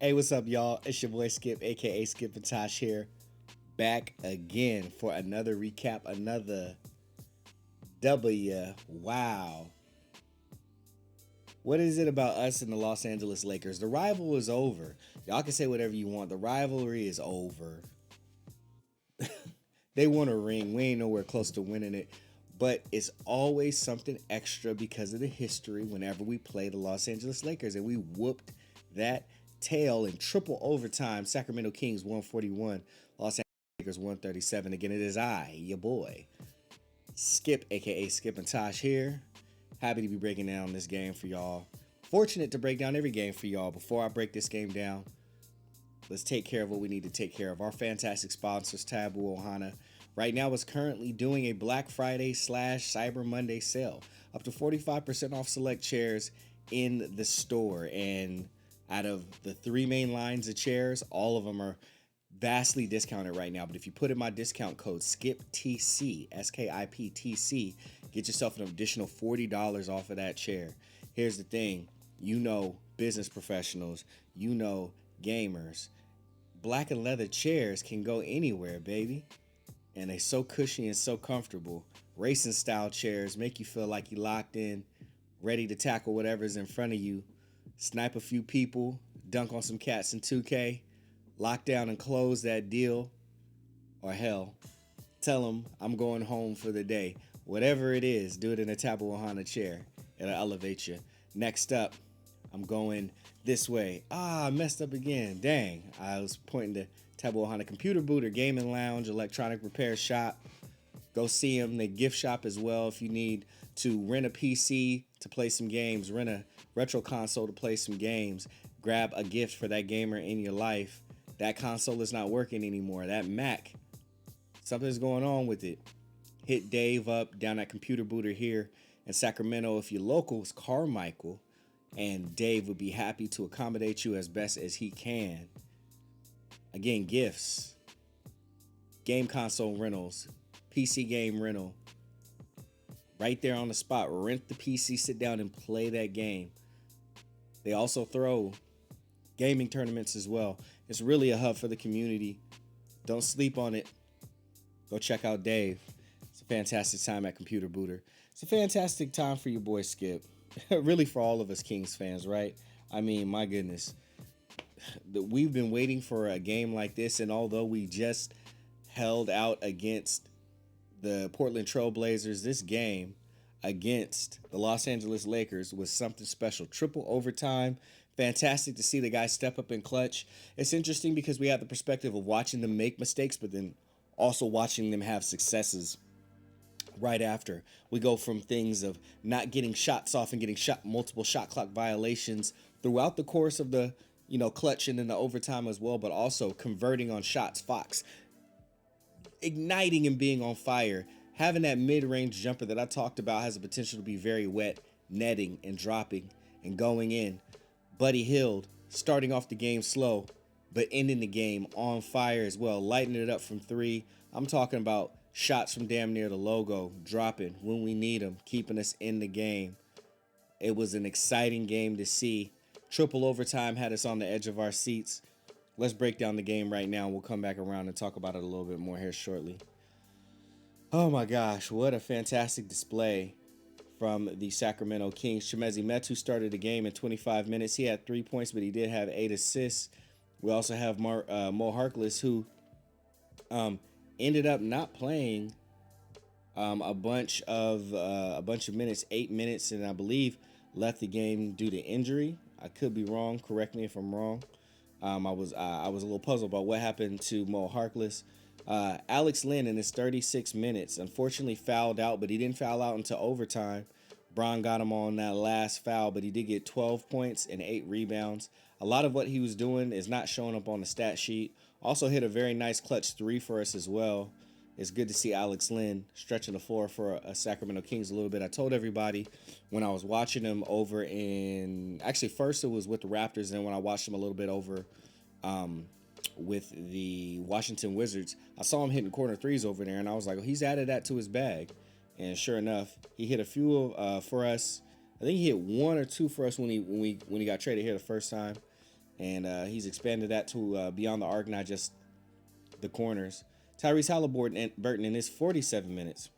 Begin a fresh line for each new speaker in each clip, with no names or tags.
Hey, what's up, y'all? It's your boy Skip, aka Skip and Tosh here, back again for another recap, another W. Wow. What is it about us and the Los Angeles Lakers? The rival is over. Y'all can say whatever you want. The rivalry is over. They won a ring. We ain't nowhere close to winning it. But it's always something extra because of the history whenever we play the Los Angeles Lakers. And we whooped that tail in triple overtime. Sacramento Kings 141, Los Angeles Lakers 137. Again, it is I, your boy, Skip, aka Skip and Tosh here. Happy to be breaking down this game for y'all. Fortunate to break down every game for y'all. Before I break this game down, let's take care of what we need to take care of. Our fantastic sponsors, Tabu Ohana, right now is currently doing a Black Friday / Cyber Monday sale. Up to 45% off select chairs in the store. And out of the three main lines of chairs, all of them are vastly discounted right now. But if you put in my discount code SKIPTC, SKIPTC, get yourself an additional $40 off of that chair. Here's the thing. You know business professionals, you know gamers. Black and leather chairs can go anywhere, baby. And they're so cushy and so comfortable. Racing style chairs make you feel like you're locked in, ready to tackle whatever's in front of you, snipe a few people, dunk on some cats in 2K, lock down and close that deal, or hell, tell them I'm going home for the day. Whatever it is, do it in a Tabu Ohana chair. It'll elevate you. Next up, I'm going this way. I messed up again. Dang. I was pointing to Tabu Ohana Computer Booth or Gaming Lounge, Electronic Repair Shop. Go see them. They gift shop as well if you need to rent a PC to play some games, rent a retro console to play some games, grab a gift for that gamer in your life. That console is not working anymore. That Mac, something's going on with it. Hit Dave up down at Computer Booter here in Sacramento. If you're local, it's Carmichael, and Dave would be happy to accommodate you as best as he can. Again, gifts, game console rentals, PC game rental, right there on the spot. Rent the PC, sit down and play that game. They also throw gaming tournaments as well. It's really a hub for the community. Don't sleep on it. Go check out Dave. It's a fantastic time at Computer Booter. It's a fantastic time for your boy Skip. Really for all of us Kings fans, right? I mean, my goodness. We've been waiting for a game like this, and although we just held out against the Portland Trail Blazers, this game against the Los Angeles Lakers was something special. Triple overtime. Fantastic to see the guys step up in clutch. It's interesting because we have the perspective of watching them make mistakes, but then also watching them have successes right after. We go from things of not getting shots off and getting multiple shot clock violations throughout the course of the clutch and in the overtime as well, but also converting on shots. Fox igniting and being on fire. Having that mid-range jumper that I talked about has the potential to be very wet, netting and dropping and going in. Buddy Hield starting off the game slow, but ending the game on fire as well, lighting it up from three. I'm talking about shots from damn near the logo, dropping when we need them, keeping us in the game. It was an exciting game to see. Triple overtime had us on the edge of our seats. Let's break down the game right now. We'll come back around and talk about it a little bit more here shortly. Oh my gosh, what a fantastic display from the Sacramento Kings. Chimezie Metu started the game in 25 minutes. He had 3 points, but he did have 8 assists. We also have Mo Harkless, who ended up not playing a bunch of minutes, 8 minutes, and I believe left the game due to injury. I could be wrong. Correct me if I'm wrong. I was a little puzzled about what happened to Mo Harkless. Alex Lynn in his 36 minutes unfortunately fouled out, but he didn't foul out until overtime. Bron got him on that last foul, but he did get 12 points and 8 rebounds. A lot of what he was doing is not showing up on the stat sheet. Also hit a very nice clutch 3 for us as well. It's good to see Alex Lynn stretching the floor for a Sacramento Kings a little bit. I told everybody when I was watching him over in... Actually, first it was with the Raptors, and then when I watched him a little bit over with the Washington Wizards, I saw him hitting corner threes over there, and I was like, well, he's added that to his bag. And sure enough, he hit a few for us. I think he hit 1 or 2 for us when he got traded here the first time. and he's expanded that to beyond the arc, not just the corners. Tyrese Halliburton in his 47 minutes,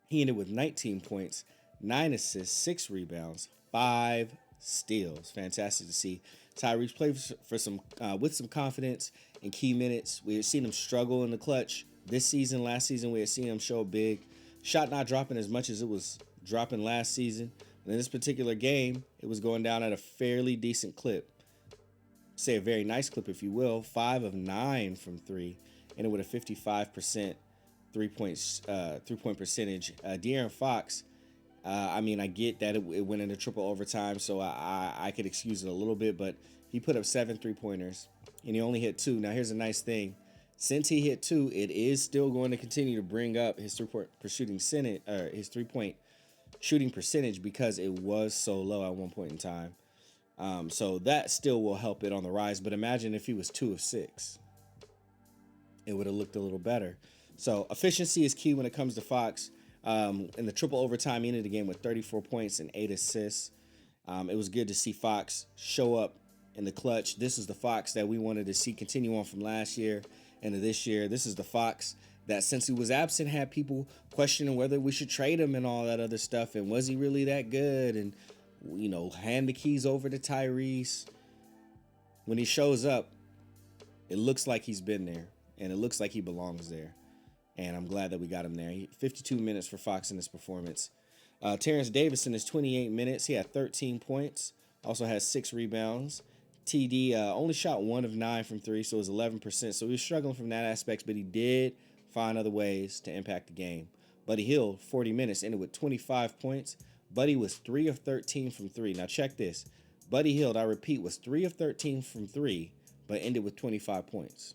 he ended with 19 points, 9 assists, 6 rebounds, 5 steals. Fantastic to see. Tyrese played for some with some confidence in key minutes. We had seen him struggle in the clutch this season. Last season, we had seen him show big. Shot not dropping as much as it was dropping last season. But in this particular game, it was going down at a fairly decent clip. Say a very nice clip, if you will. 5 of 9 from 3, and it with a 55% three-point percentage. De'Aaron Fox, I mean, I get that it went into triple overtime, so I could excuse it a little bit, but he put up 7 3-pointers, and he only hit 2. Now, here's a nice thing. Since he hit 2, it is still going to continue to bring up his his three-point shooting percentage, because it was so low at one point in time. So that still will help it on the rise. But imagine if he was 2 of 6. It would have looked a little better. So efficiency is key when it comes to Fox. In the triple overtime, he ended the game with 34 points and 8 assists. It was good to see Fox show up in the clutch. This is the Fox that we wanted to see continue on from last year into this year. This is the Fox that, since he was absent, had people questioning whether we should trade him and all that other stuff. And was he really that good? And, you know, hand the keys over to Tyrese. When he shows up, it looks like he's been there, and it looks like he belongs there. And I'm glad that we got him there. 52 minutes for Fox in this performance. Terence Davidson is 28 minutes. He had 13 points. Also has 6 rebounds. TD only shot 1 of 9 from 3, so it was 11%. So he was struggling from that aspect, but he did find other ways to impact the game. Buddy Hield, 40 minutes, ended with 25 points. Buddy was 3 of 13 from 3. Now check this. Buddy Hield, I repeat, was 3 of 13 from 3, but ended with 25 points.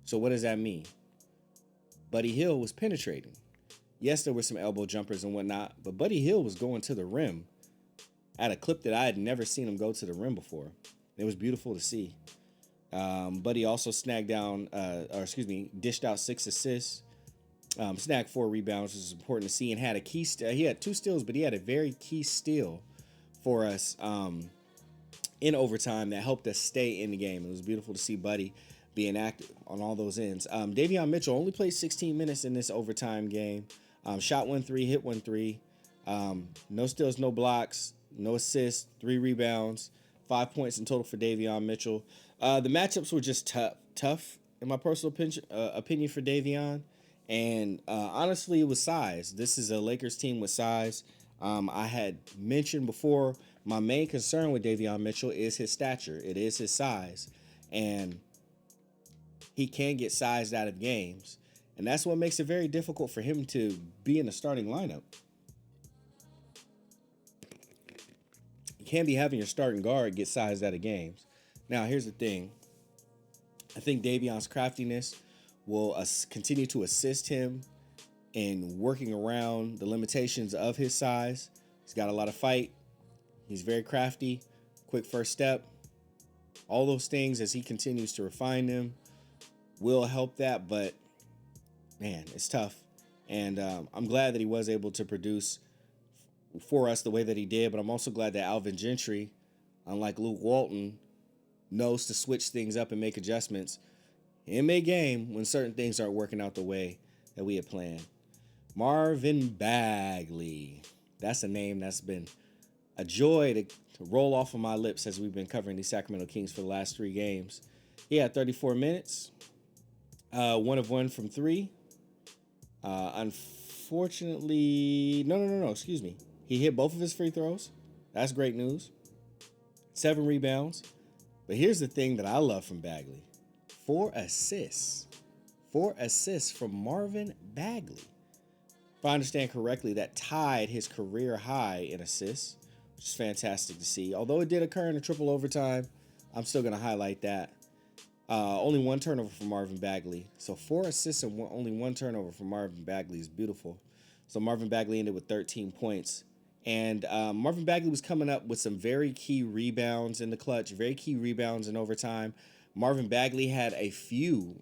So what does that mean? Buddy Hield was penetrating. Yes, there were some elbow jumpers and whatnot, but Buddy Hield was going to the rim at a clip that I had never seen him go to the rim before. It was beautiful to see. Buddy also dished out 6 assists, snagged 4 rebounds, which is important to see, and had a key. He had 2 steals, but he had a very key steal for us in overtime that helped us stay in the game. It was beautiful to see Buddy being active on all those ends. Davion Mitchell only played 16 minutes in this overtime game. Shot 1 3, hit 1 3. No steals, no blocks, no assists, 3 rebounds, 5 points in total for Davion Mitchell. The matchups were just tough in my personal opinion for Davion. And honestly, it was size. This is a Lakers team with size. I had mentioned before, my main concern with Davion Mitchell is his stature. It is his size. And he can get sized out of games. And that's what makes it very difficult for him to be in the starting lineup. You can't be having your starting guard get sized out of games. Now, here's the thing. I think Davion's craftiness will continue to assist him in working around the limitations of his size. He's got a lot of fight. He's very crafty, quick first step. All those things, as he continues to refine them, will help that, but man, it's tough. And I'm glad that he was able to produce for us the way that he did, but I'm also glad that Alving Gentry, unlike Luke Walton, knows to switch things up and make adjustments in mid-game when certain things aren't working out the way that we had planned. Marvin Bagley. That's a name that's been a joy to roll off of my lips as we've been covering the Sacramento Kings for the last 3 games. He had 34 minutes. 1 of 1 from 3. Unfortunately, no, excuse me. He hit both of his free throws. That's great news. 7 rebounds. But here's the thing that I love from Bagley. 4 assists. 4 assists from Marvin Bagley. If I understand correctly, that tied his career high in assists, which is fantastic to see. Although it did occur in a triple overtime, I'm still going to highlight that. Only 1 turnover from Marvin Bagley. So 4 assists and only 1 turnover from Marvin Bagley is beautiful. So Marvin Bagley ended with 13 points. And Marvin Bagley was coming up with some very key rebounds in the clutch, very key rebounds in overtime. Marvin Bagley had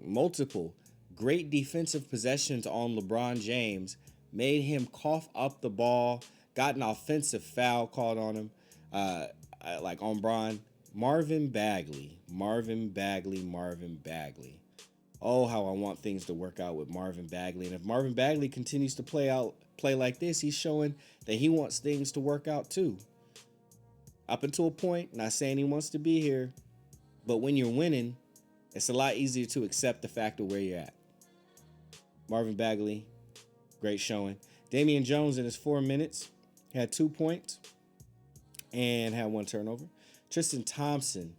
multiple great defensive possessions on LeBron James, made him cough up the ball, got an offensive foul called on him, like on Bron. Marvin Bagley. Marvin Bagley. Marvin Bagley. Oh, how I want things to work out with Marvin Bagley. And if Marvin Bagley continues to play like this, he's showing that he wants things to work out too. Up until a point, not saying he wants to be here, but when you're winning, it's a lot easier to accept the fact of where you're at. Marvin Bagley, great showing. Davion Jones in his 4 minutes had 2 points and had 1 turnover. Tristan Thompson,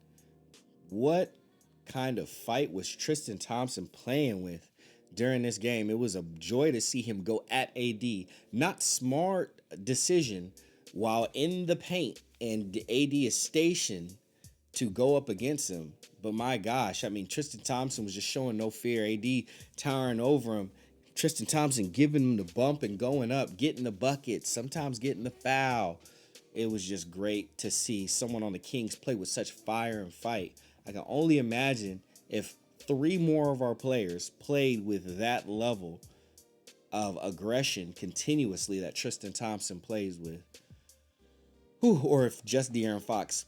what kind of fight was Tristan Thompson playing with during this game? It was a joy to see him go at AD. Not smart decision while in the paint and AD is stationed to go up against him. But my gosh, I mean, Tristan Thompson was just showing no fear. AD towering over him. Tristan Thompson giving him the bump and going up, getting the buckets, sometimes getting the foul. It was just great to see someone on the Kings play with such fire and fight. I can only imagine if 3 more of our players played with that level of aggression continuously that Tristan Thompson plays with. Or if just De'Aaron Fox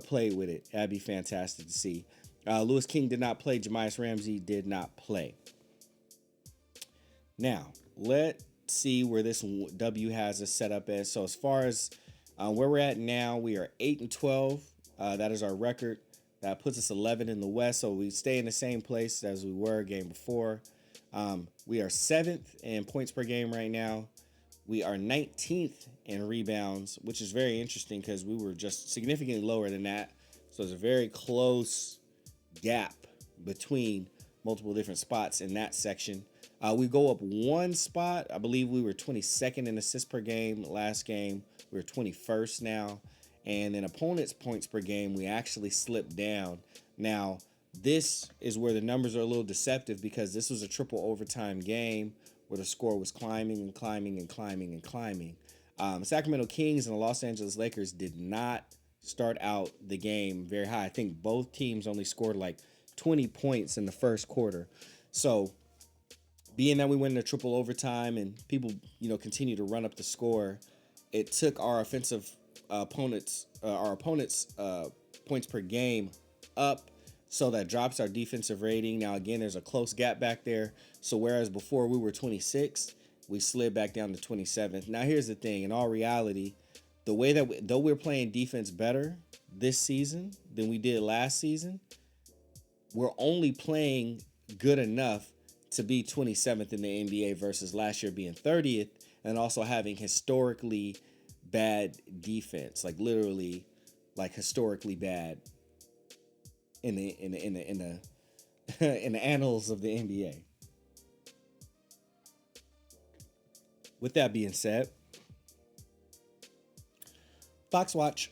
played with it. That'd be fantastic to see. Louis King did not play. Jemias Ramsey did not play. Now, let's see where this W has us set up as. So as far as where we're at now, we are 8-12. That is our record. That puts us 11 in the West. So we stay in the same place as we were game before. We are 7th in points per game right now. We are 19th in rebounds, which is very interesting because we were just significantly lower than that. So it's a very close gap between multiple different spots in that section. We go up 1 spot. I believe we were 22nd in assists per game last game. We're 21st now. And in opponents' points per game, we actually slipped down. Now, this is where the numbers are a little deceptive because this was a triple overtime game where the score was climbing and climbing and climbing and climbing. Sacramento Kings and the Los Angeles Lakers did not start out the game very high. I think both teams only scored like 20 points in the first quarter. So being that we went into triple overtime and people, continue to run up the score, it took our opponents' points per game up. So that drops our defensive rating. Now, again, there's a close gap back there. So whereas before we were 26th, we slid back down to 27th. Now, here's the thing. In all reality, the way that though we're playing defense better this season than we did last season, we're only playing good enough to be 27th in the NBA versus last year being 30th and also having historically bad defense, like literally like historically bad in the in the annals of the NBA. With that being said, Fox Watch.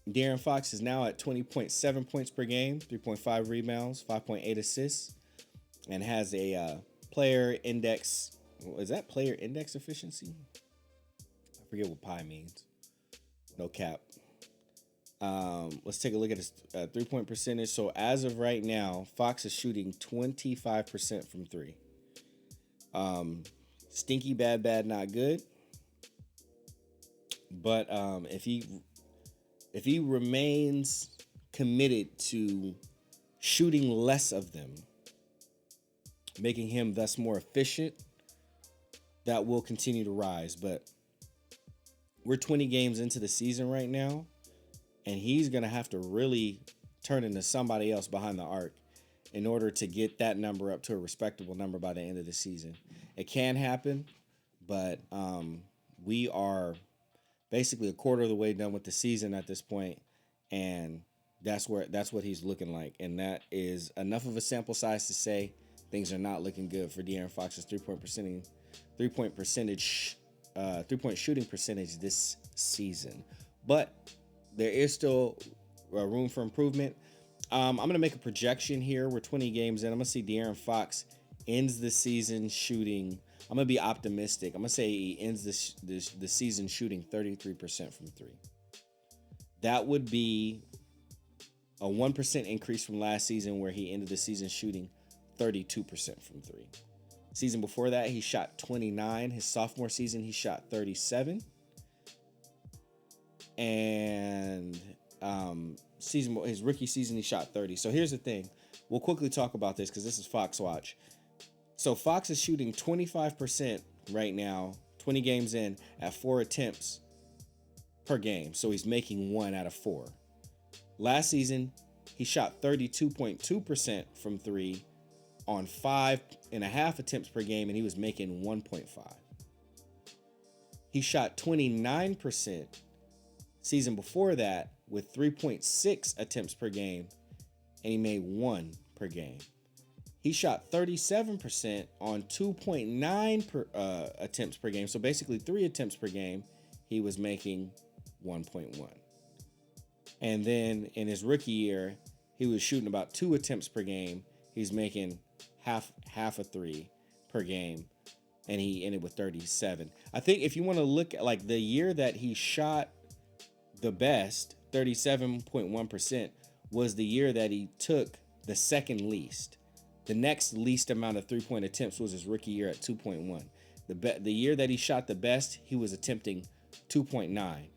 De'Aaron Fox is now at 20.7 points per game, 3.5 rebounds, 5.8 assists, and has a player index. Is that player index efficiency? I forget what pi means. No cap. Let's take a look at his 3-point percentage. So as of right now, Fox is shooting 25% from 3. Stinky, bad, not good. But if he remains committed to shooting less of them, making him thus more efficient, that will continue to rise. But we're 20 games into the season right now, and he's going to have to really turn into somebody else behind the arc in order to get that number up to a respectable number by the end of the season. It can happen, but we are basically a quarter of the way done with the season at this point, and that's what he's looking like. And that is enough of a sample size to say things are not looking good for De'Aaron Fox's three-point shooting percentage this season. But there is still room for improvement. I'm going to make a projection here. We're 20 games in. I'm going to see De'Aaron Fox ends the season shooting. I'm going to be optimistic. I'm going to say he ends the season shooting 33% from 3. That would be a 1% increase from last season where he ended the season shooting 32% from 3. Season before that, he shot 29. His sophomore season, he shot 37. And his rookie season, he shot 30. So here's the thing. We'll quickly talk about this because this is Fox Watch. So Fox is shooting 25% right now, 20 games in, at 4 attempts per game. So he's making 1 out of 4. Last season, he shot 32.2% from 3 on 5.5 attempts per game, and he was making 1.5. He shot 29% season before that with 3.6 attempts per game, and he made 1 per game. He shot 37% on 2.9 attempts per game. So basically 3 attempts per game, he was making 1.1. And then in his rookie year, he was shooting about 2 attempts per game. He's making half a 3 per game, and he ended with 37. I think if you want to look at like the year that he shot the best, 37.1%, was the year that he took the second least. The next least amount of 3-point attempts was his rookie year at 2.1. The year that he shot the best, he was attempting 2.9.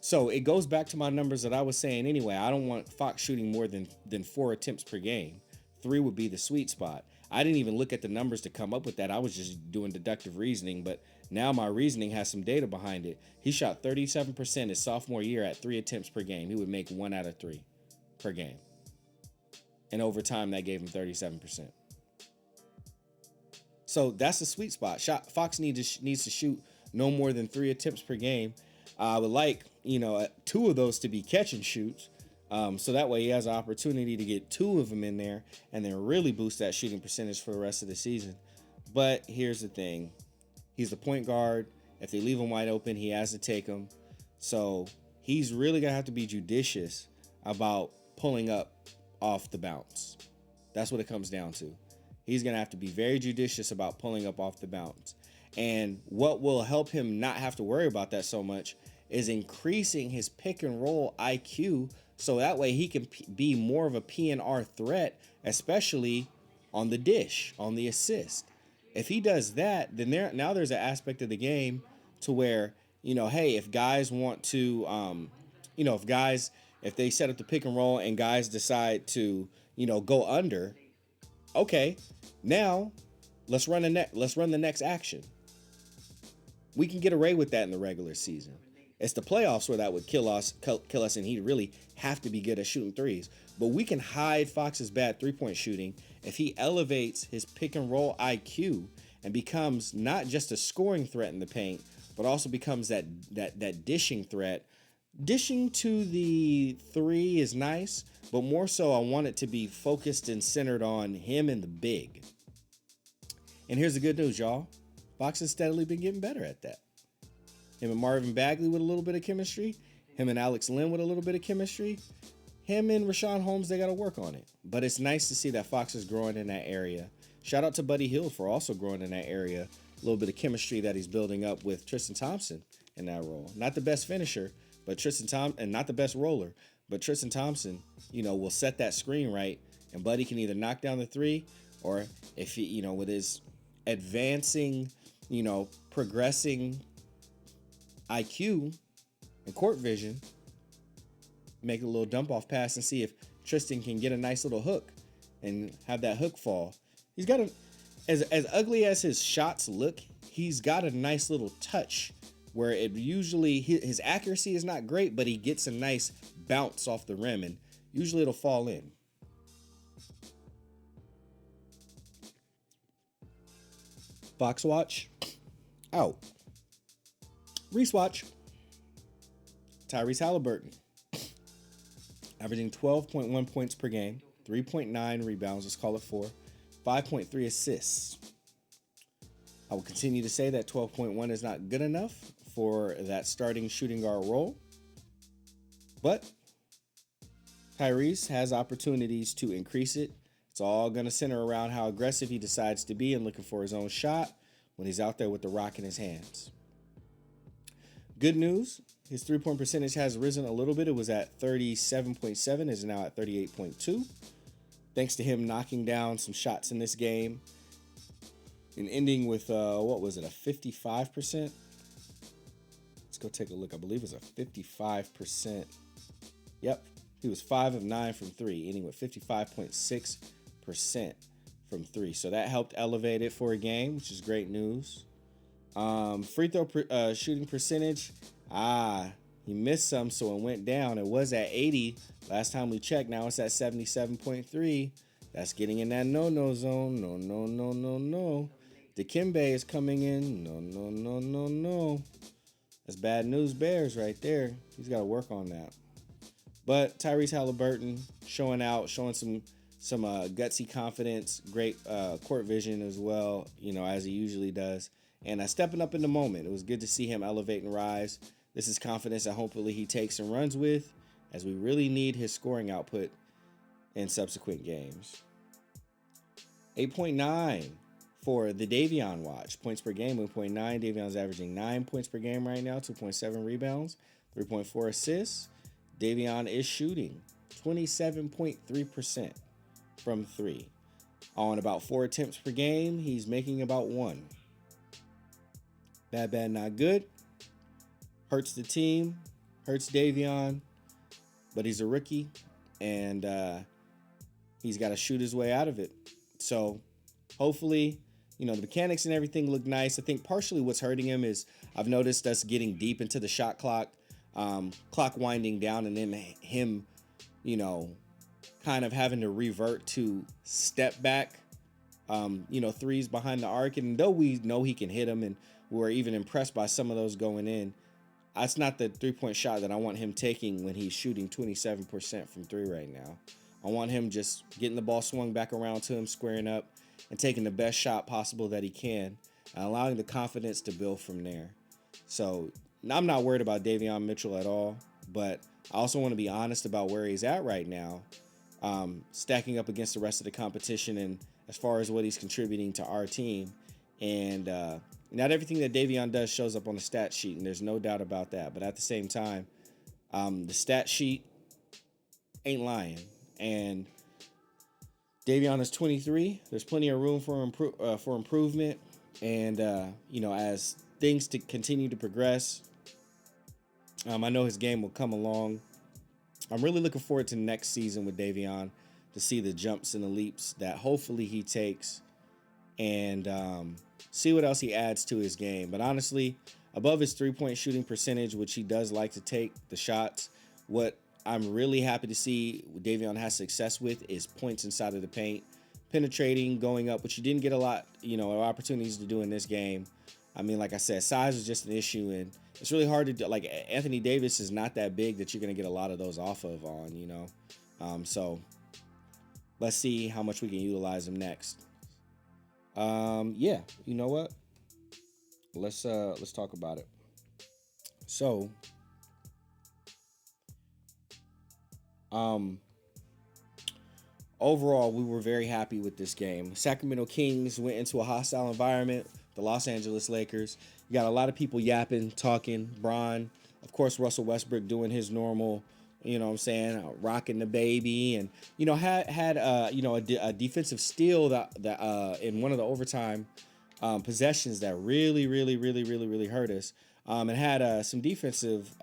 So it goes back to my numbers that I was saying anyway. I don't want Fox shooting more than 4 attempts per game. 3 would be the sweet spot. I didn't even look at the numbers to come up with that. I was just doing deductive reasoning, but now my reasoning has some data behind it. He shot 37% his sophomore year at 3 attempts per game. He would make 1 out of 3 per game. And over time, that gave him 37%. So that's the sweet spot. Fox needs to shoot no more than 3 attempts per game. I would like, 2 of those to be catch and shoots. So that way he has an opportunity to get 2 of them in there and then really boost that shooting percentage for the rest of the season. But here's the thing. He's the point guard. If they leave him wide open, he has to take them. So he's really going to have to be judicious about pulling up off the bounce. That's what it comes down to. He's going to have to be very judicious about pulling up off the bounce. And what will help him not have to worry about that so much is increasing his pick and roll IQ, so that way he can be more of a PNR threat, especially on the dish, on the assist. If he does that, then there's an aspect of the game to where, hey, if guys want to, if they set up the pick and roll and guys decide to, go under, okay, now let's run the next action. We can get away with that in the regular season. It's the playoffs where that would kill us, and he'd really have to be good at shooting threes. But we can hide Fox's bad 3-point shooting if he elevates his pick and roll IQ and becomes not just a scoring threat in the paint, but also becomes that dishing threat. Dishing to the 3 is nice, but more so I want it to be focused and centered on him and the big. And here's the good news, y'all. Fox has steadily been getting better at that. Him and Marvin Bagley with a little bit of chemistry. Him and Alex Lynn with a little bit of chemistry. Him and Rashawn Holmes, they got to work on it. But it's nice to see that Fox is growing in that area. Shout out to Buddy Hield for also growing in that area. A little bit of chemistry that he's building up with Tristan Thompson in that role. Not the best finisher, but and not the best roller. But Tristan Thompson, will set that screen right. And Buddy can either knock down the 3, or if he, with his advancing, progressing IQ and court vision, make a little dump off pass and see if Tristan can get a nice little hook and have that hook fall. He's got as ugly as his shots look, he's got a nice little touch where it usually, his accuracy is not great, but he gets a nice bounce off the rim and usually it'll fall in. Fox watch out. Reese watch. Tyrese Halliburton averaging 12.1 points per game, 3.9 rebounds, let's call it 4, 5.3 assists. I will continue to say that 12.1 is not good enough for that starting shooting guard role, but Tyrese has opportunities to increase it. It's all going to center around how aggressive he decides to be and looking for his own shot when he's out there with the rock in his hands. Good news, his 3-point percentage has risen a little bit. It was at 37.7, is now at 38.2. Thanks to him knocking down some shots in this game and ending with, a 55%? Let's go take a look. I believe it's a 55%. Yep, he was 5 of 9 from 3, ending with 55.6% from 3. So that helped elevate it for a game, which is great news. Free throw shooting percentage. He missed some, so it went down. It was at 80 last time we checked. Now it's at 77.3. That's getting in that no-no zone. No. Dikembe is coming in. No. That's bad news bears right there. He's got to work on that. But Tyrese Halliburton showing out, showing some gutsy confidence, great court vision as well, as he usually does. And stepping up in the moment. It was good to see him elevate and rise. This is confidence that hopefully he takes and runs with, as we really need his scoring output in subsequent games. 8.9 for the Davion watch. Points per game, 1.9. Davion's averaging 9 points per game right now, 2.7 rebounds, 3.4 assists. Davion is shooting 27.3% from 3. On about 4 attempts per game, he's making about 1. Bad, not good. Hurts the team, hurts Davion, but he's a rookie, and he's got to shoot his way out of it. So hopefully, the mechanics and everything look nice. I think partially what's hurting him is I've noticed us getting deep into the shot clock, clock winding down, and then him, kind of having to revert to step back, threes behind the arc. And though we know he can hit them, and we're even impressed by some of those going in, that's not the three-point shot that I want him taking when he's shooting 27% from 3 right now. I want him just getting the ball swung back around to him, squaring up, and taking the best shot possible that he can, and allowing the confidence to build from there. So I'm not worried about Davion Mitchell at all, but I also want to be honest about where he's at right now, stacking up against the rest of the competition and as far as what he's contributing to our team. And not everything that Davion does shows up on the stat sheet, and there's no doubt about that. But at the same time, the stat sheet ain't lying. And Davion is 23. There's plenty of room for improvement. And, as things to continue to progress, I know his game will come along. I'm really looking forward to next season with Davion to see the jumps and the leaps that hopefully he takes, and see what else he adds to his game. But honestly, above his three-point shooting percentage, which he does like to take the shots, what I'm really happy to see Davion has success with is points inside of the paint, penetrating, going up, which he didn't get a lot, of opportunities to do in this game. I mean, like I said, size is just an issue, and it's really hard to do. Like, Anthony Davis is not that big that you're going to get a lot of those off of so let's see how much we can utilize him next. You know what? Let's talk about it. So, overall, we were very happy with this game. Sacramento Kings went into a hostile environment. The Los Angeles Lakers. You got a lot of people yapping, talking. Bron, of course, Russell Westbrook doing his normal, rocking the baby, and had a defensive steal that in one of the overtime possessions that really hurt us. And had some defensive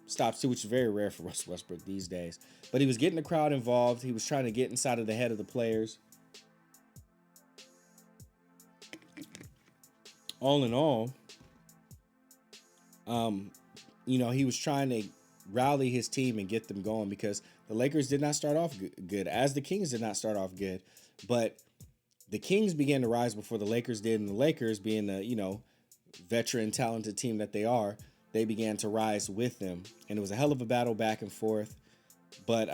stops too, which is very rare for Russell Westbrook these days. But he was getting the crowd involved. He was trying to get inside of the head of the players. All in all, he was trying to rally his team and get them going, because the Lakers did not start off good, as the Kings did not start off good. But the Kings began to rise before the Lakers did, and the Lakers, being the, veteran, talented team that they are, they began to rise with them. And it was a hell of a battle back and forth. But,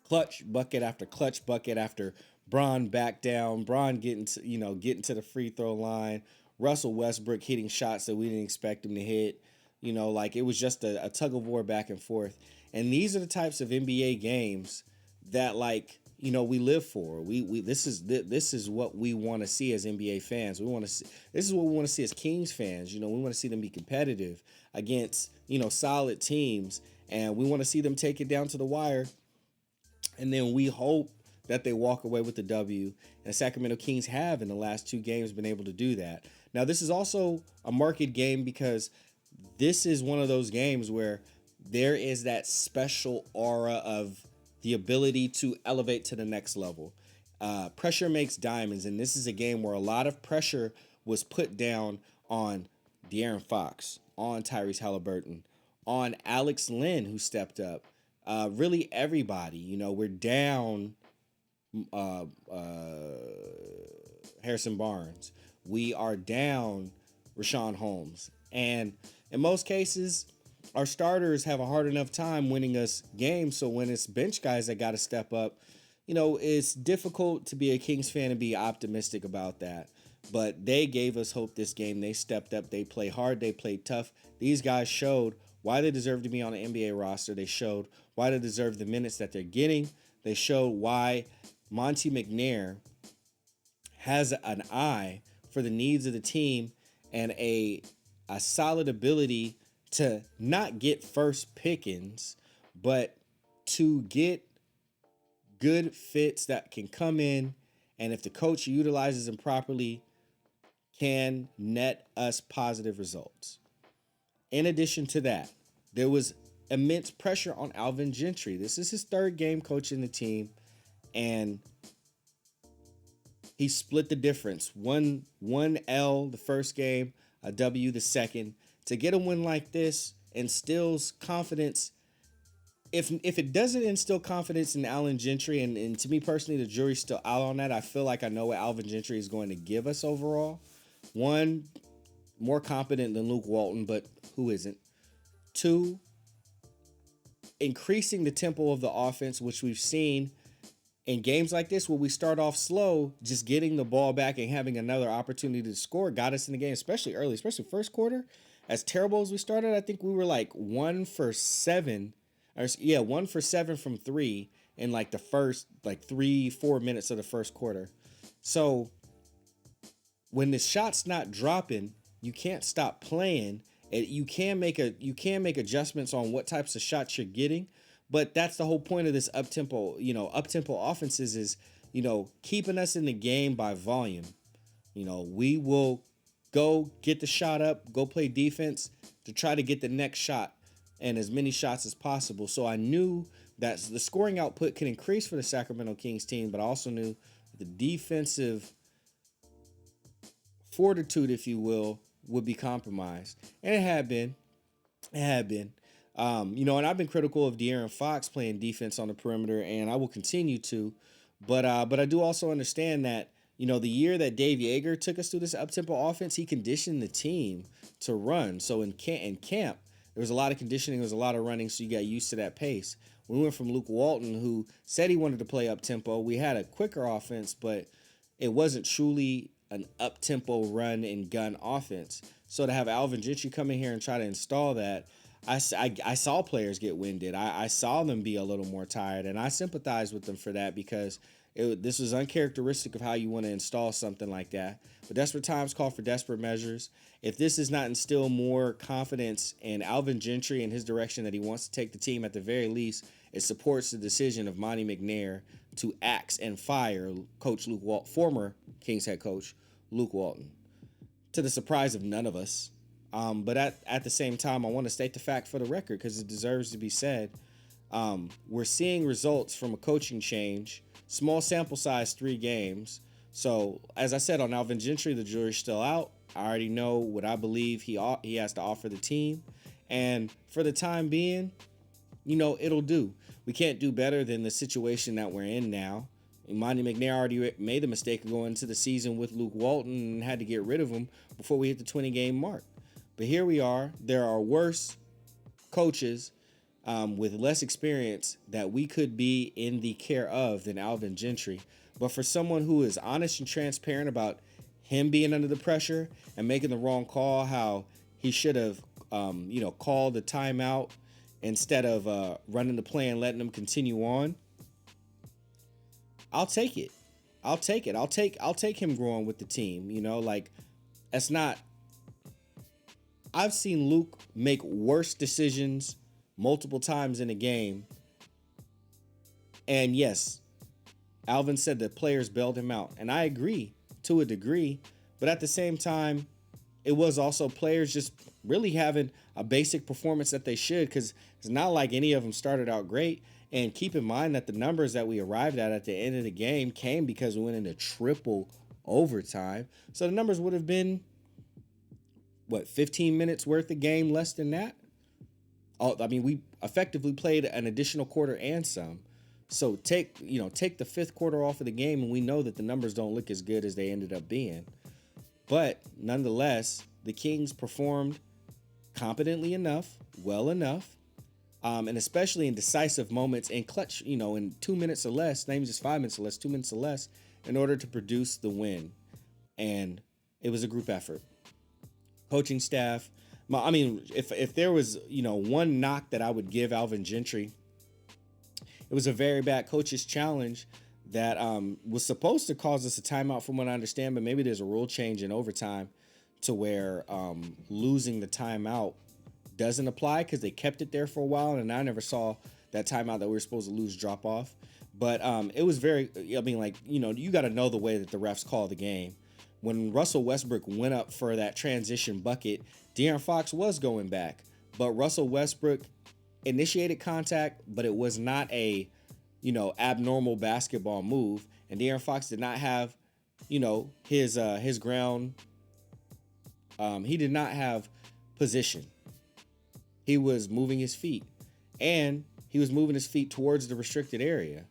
clutch bucket after clutch bucket after Bron back down, Bron getting to the free throw line, Russell Westbrook hitting shots that we didn't expect him to hit. It was just a tug of war back and forth. And these are the types of NBA games that, we live for. This is what we want to see as NBA fans. This is what we want to see as Kings fans. We want to see them be competitive against, solid teams, and we want to see them take it down to the wire. And then we hope that they walk away with the W. And Sacramento Kings have, in the last 2 games, been able to do that. Now, this is also a market game, because this is one of those games where there is that special aura of the ability to elevate to the next level. Pressure makes diamonds, and this is a game where a lot of pressure was put down on De'Aaron Fox, on Tyrese Halliburton, on Alex Lynn, who stepped up. Really, everybody. We're down uh, uh, Harrison Barnes. We are down Rashawn Holmes. And in most cases, our starters have a hard enough time winning us games. So when it's bench guys that got to step up, it's difficult to be a Kings fan and be optimistic about that. But they gave us hope this game. They stepped up. They played hard. They played tough. These guys showed why they deserve to be on the NBA roster. They showed why they deserve the minutes that they're getting. They showed why Monty McNair has an eye for the needs of the team and a solid ability to not get first pickings, but to get good fits that can come in, and if the coach utilizes them properly, can net us positive results. In addition to that, there was immense pressure on Alving Gentry. This is his third game coaching the team, and he split the difference. One L the first game, a W the second. To get a win like this instills confidence. If it doesn't instill confidence in Alvin Gentry, and to me personally, the jury's still out on that. I feel like I know what Alvin Gentry is going to give us overall. One, more competent than Luke Walton, but who isn't? Two, increasing the tempo of the offense, which we've seen in games like this where we start off slow, just getting the ball back and having another opportunity to score got us in the game, especially early, especially first quarter. As terrible as we started, I think we were like 1 for 7. 1 for 7 from 3 in like the first 3-4 minutes of the first quarter. So when the shot's not dropping, you can't stop playing. You can make adjustments on what types of shots you're getting, but that's the whole point of this up-tempo offenses is, keeping us in the game by volume. We will go get the shot up, go play defense to try to get the next shot and as many shots as possible. So I knew that the scoring output could increase for the Sacramento Kings team, but I also knew the defensive fortitude, if you will, would be compromised. And it had been. And I've been critical of De'Aaron Fox playing defense on the perimeter, and I will continue to. But I do also understand that, the year that Dave Yeager took us through this up-tempo offense, he conditioned the team to run. So in camp, there was a lot of conditioning, there was a lot of running, so you got used to that pace. We went from Luke Walton, who said he wanted to play up-tempo. We had a quicker offense, but it wasn't truly an up-tempo run and gun offense. So to have Alvin Gentry come in here and try to install that, I saw players get winded. I saw them be a little more tired, and I sympathize with them for that because this was uncharacteristic of how you want to install something like that. But desperate times call for desperate measures. If this does not instill more confidence in Alvin Gentry and his direction that he wants to take the team, at the very least, it supports the decision of Monty McNair to axe and fire former Kings head coach Luke Walton, to the surprise of none of us. But at the same time, I want to state the fact for the record because it deserves to be said. We're seeing results from a coaching change. Small sample size, 3 games. So, as I said, on Alvin Gentry, the jury's still out. I already know what I believe he has to offer the team. And for the time being, it'll do. We can't do better than the situation that we're in now. Monty McNair already made the mistake of going into the season with Luke Walton and had to get rid of him before we hit the 20-game mark. But here we are. There are worse coaches with less experience that we could be in the care of than Alvin Gentry. But for someone who is honest and transparent about him being under the pressure and making the wrong call, how he should have, called the timeout instead of running the play and letting them continue on, I'll take it. I'll take him growing with the team. That's not. I've seen Luke make worse decisions multiple times in a game. And yes, Alvin said that players bailed him out. And I agree to a degree. But at the same time, it was also players just really having a basic performance that they should, because it's not like any of them started out great. And keep in mind that the numbers that we arrived at the end of the game came because we went into triple overtime. So the numbers would have been, what, 15 minutes worth of game less than that? Oh, I mean, we effectively played an additional quarter and some. So take the fifth quarter off of the game, and we know that the numbers don't look as good as they ended up being. But nonetheless, the Kings performed competently enough, well enough, and especially in decisive moments and clutch, in 2 minutes or less, not even just 5 minutes or less, 2 minutes or less, in order to produce the win. And it was a group effort. Coaching staff, I mean, if there was, one knock that I would give Alving Gentry, it was a very bad coach's challenge that was supposed to cause us a timeout from what I understand, but maybe there's a rule change in overtime to where losing the timeout doesn't apply, because they kept it there for a while, and I never saw that timeout that we were supposed to lose drop off. But it was very, you got to know the way that the refs call the game. When Russell Westbrook went up for that transition bucket, De'Aaron Fox was going back, but Russell Westbrook initiated contact, but it was not a abnormal basketball move, and De'Aaron Fox did not have, his ground. He did not have position. He was moving his feet, and he was moving his feet towards the restricted area.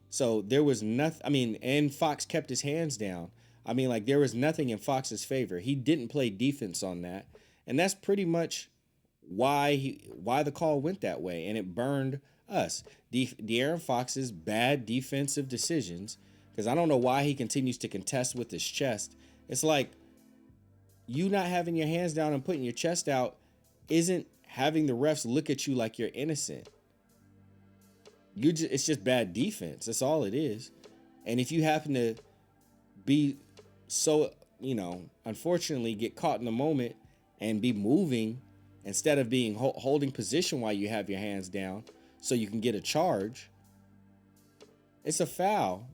So there was nothing. I mean, and Fox kept his hands down. I mean, there was nothing in Fox's favor. He didn't play defense on that, and that's pretty much why the call went that way, and it burned us. De'Aaron Fox's bad defensive decisions, because I don't know why he continues to contest with his chest. It's like, you not having your hands down and putting your chest out isn't having the refs look at you like you're innocent. It's just bad defense. That's all it is. And if you happen to be so, unfortunately get caught in the moment and be moving instead of being holding position while you have your hands down so you can get a charge, it's a foul.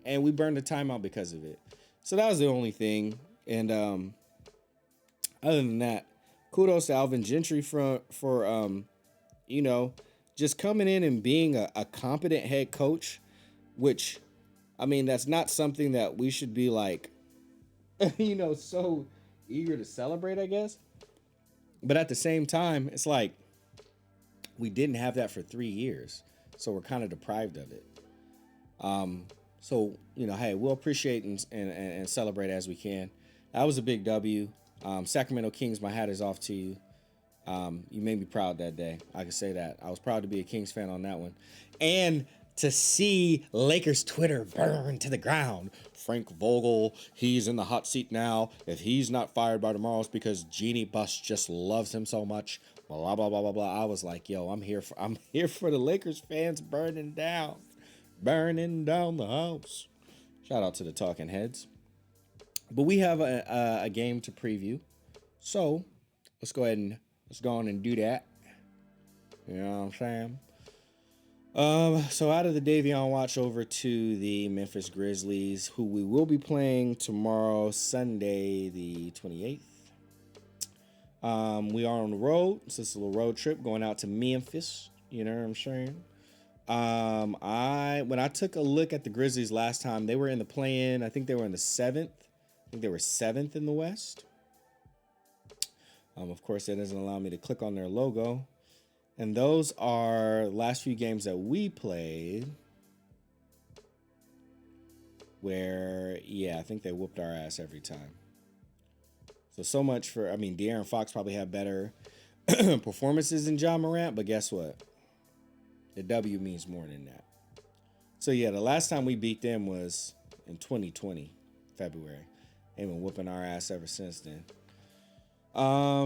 And we burned the timeout because of it. So that was the only thing. And other than that, kudos to Alvin Gentry for just coming in and being a competent head coach, which, I mean, that's not something that we should be so eager to celebrate, I guess. But at the same time, it's like we didn't have that for 3 years, so we're kind of deprived of it. So, hey, we'll appreciate and celebrate as we can. That was a big W. Sacramento Kings, my hat is off to you. You made me proud that day. I can say that. I was proud to be a Kings fan on that one. And to see Lakers Twitter burn to the ground. Frank Vogel, he's in the hot seat now. If he's not fired by tomorrow, it's because Jeannie Buss just loves him so much. Blah, blah, blah, blah, blah. I was like, yo, I'm here for the Lakers fans burning down the house. Shout out to the Talking Heads. But we have a game to preview. So let's go on and do that. You know what I'm saying? So out of the Davion watch over to the Memphis Grizzlies, who we will be playing tomorrow, Sunday, the 28th. We are on the road. So it's a little road trip going out to Memphis. You know what I'm saying? When I took a look at the Grizzlies last time, they were in the play-in. I think they were in the 7th. I think they were 7th in the West. Of course, that doesn't allow me to click on their logo. And those are last few games that we played where, I think they whooped our ass every time. So much for, De'Aaron Fox probably had better performances than John Morant, but guess what? The W means more than that. So, the last time we beat them was in 2020, February. They've been whooping our ass ever since then.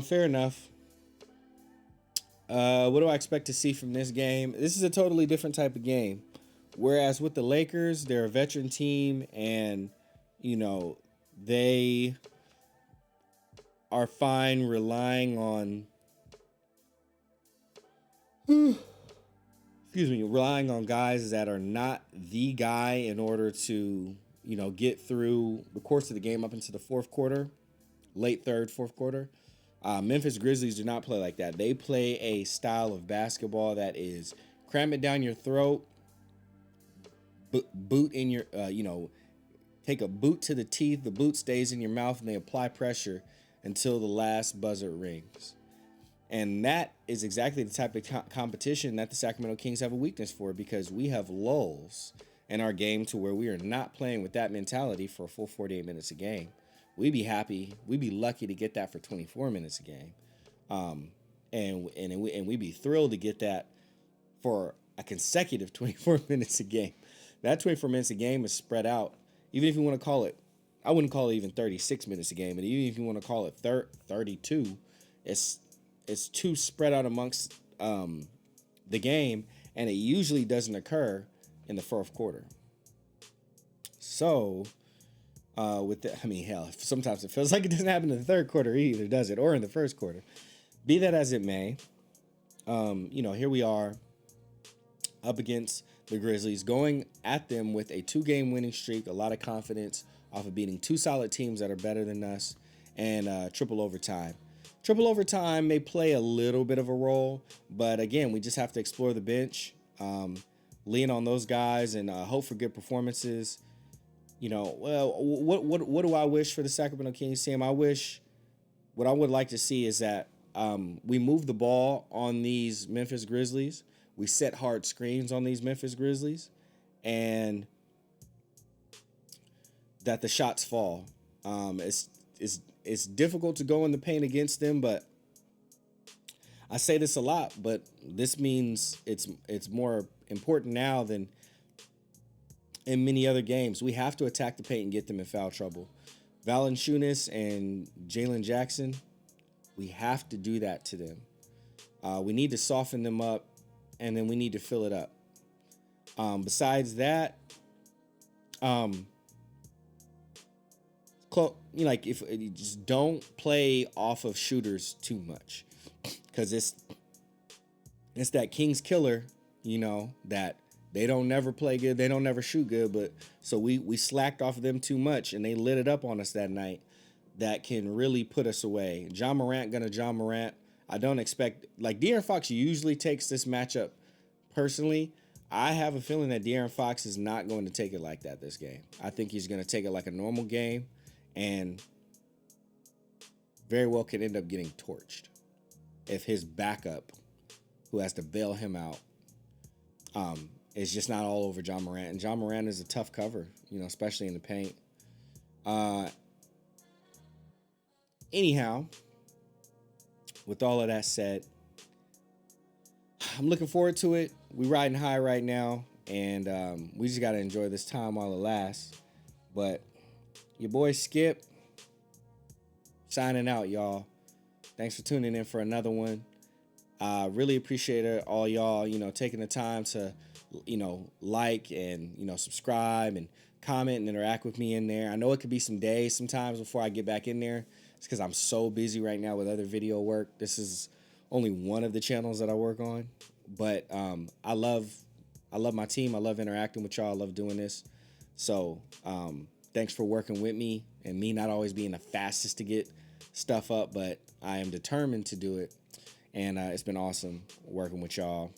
Fair enough. What do I expect to see from this game? This is a totally different type of game. Whereas with the Lakers, they're a veteran team, and, they are fine relying on relying on guys that are not the guy in order to, get through the course of the game up into the fourth quarter. late third, fourth quarter. Memphis Grizzlies do not play like that. They play a style of basketball that is cram it down your throat, boot in your, take a boot to the teeth. The boot stays in your mouth, and they apply pressure until the last buzzer rings. And that is exactly the type of competition that the Sacramento Kings have a weakness for, because we have lulls in our game to where we are not playing with that mentality for a full 48 minutes a game. We'd be happy. We'd be lucky to get that for 24 minutes a game. And we'd be thrilled to get that for a consecutive 24 minutes a game. That 24 minutes a game is spread out. Even if you want to call it, I wouldn't call it even 36 minutes a game, but even if you want to call it 32, it's too spread out amongst the game, and it usually doesn't occur in the fourth quarter. So, hell, sometimes it feels like it doesn't happen in the third quarter either, does it? Or in the first quarter. Be that as it may, here we are up against the Grizzlies, going at them with a 2-game winning streak, a lot of confidence off of beating 2 solid teams that are better than us, and triple overtime. Triple overtime may play a little bit of a role, but again, we just have to explore the bench, lean on those guys, and hope for good performances. What do I wish for the Sacramento Kings, Sam? What I would like to see is that we move the ball on these Memphis Grizzlies. We set hard screens on these Memphis Grizzlies, and that the shots fall. It's difficult to go in the paint against them, but I say this a lot, but this means it's more important now than in many other games. We have to attack the paint and get them in foul trouble. Valanciunas and Jalen Jackson, we have to do that to them. We need to soften them up, and then we need to fill it up. Besides that, if you just don't play off of shooters too much, because it's that Kings killer, that they don't never play good, they don't never shoot good, but so we slacked off of them too much, and they lit it up on us that night. That can really put us away. John Morant. I don't expect, De'Aaron Fox usually takes this matchup personally. I have a feeling that De'Aaron Fox is not going to take it like that this game. I think he's going to take it like a normal game, and very well could end up getting torched if his backup, who has to bail him out, is just not all over John Morant. And John Morant is a tough cover, especially in the paint. Anyhow, with all of that said, I'm looking forward to it. We're riding high right now, and we just got to enjoy this time while it lasts. But your boy Skip, signing out, y'all. Thanks for tuning in for another one. Really appreciate it, all y'all, taking the time to, like and, subscribe and comment and interact with me in there. I know it could be some days sometimes before I get back in there. It's because I'm so busy right now with other video work. This is only one of the channels that I work on. But I love my team. I love interacting with y'all. I love doing this. So thanks for working with me, and me not always being the fastest to get stuff up, but I am determined to do it. And it's been awesome working with y'all.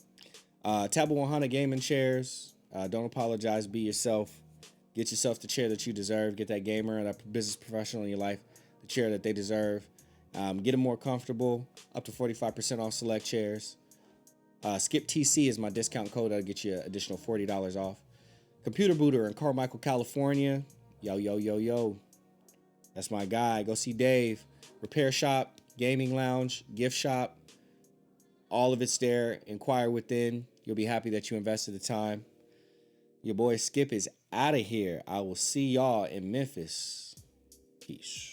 Taboo 100 gaming chairs. Don't apologize. Be yourself. Get yourself the chair that you deserve. Get that gamer or that business professional in your life the chair that they deserve. Get them more comfortable. Up to 45% off select chairs. Skip TC is my discount code. That'll get you an additional $40 off. Computer Booter in Carmichael, California. Yo. That's my guy. Go see Dave. Repair shop, gaming lounge, gift shop. All of it's there. Inquire within. You'll be happy that you invested the time. Your boy Skip is out of here. I will see y'all in Memphis. Peace.